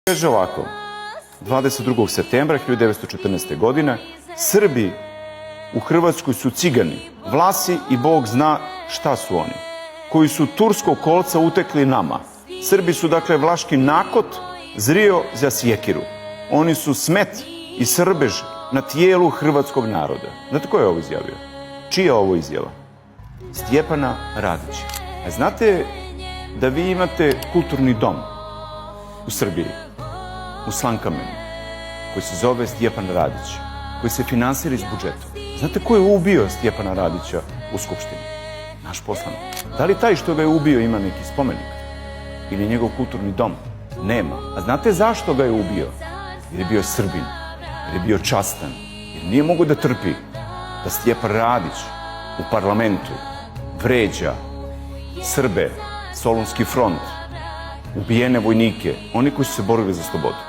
Kaže ovako, 22. septembra 1914. godine Srbi u Hrvatskoj su cigani, Vlasi i Bog zna šta su oni, koji su turskog kolca utekli nama. Srbi su dakle vlaški nakot zrio za sjekiru. Oni su smet i srbež na tijelu hrvatskog naroda. Znate ko je ovo izjavio? Čija je ovo izjava? Stjepana Radića. A znate da vi imate kulturni dom u Srbiji, u Slankamenu, koji se zove Stjepan Radić, koji se finansira iz budžeta. Znate ko je ubio Stjepana Radića u Skupštini? Naš poslanik. Da li taj što ga je ubio ima neki spomenik? Ili njegov kulturni dom? Nema. A znate zašto ga je ubio? Jer je bio Srbin, jer je bio častan, jer nije mogo da trpi da Stjepan Radić u parlamentu vređa Srbe, Solunski front, ubijene vojnike, oni koji su se borili za slobodu.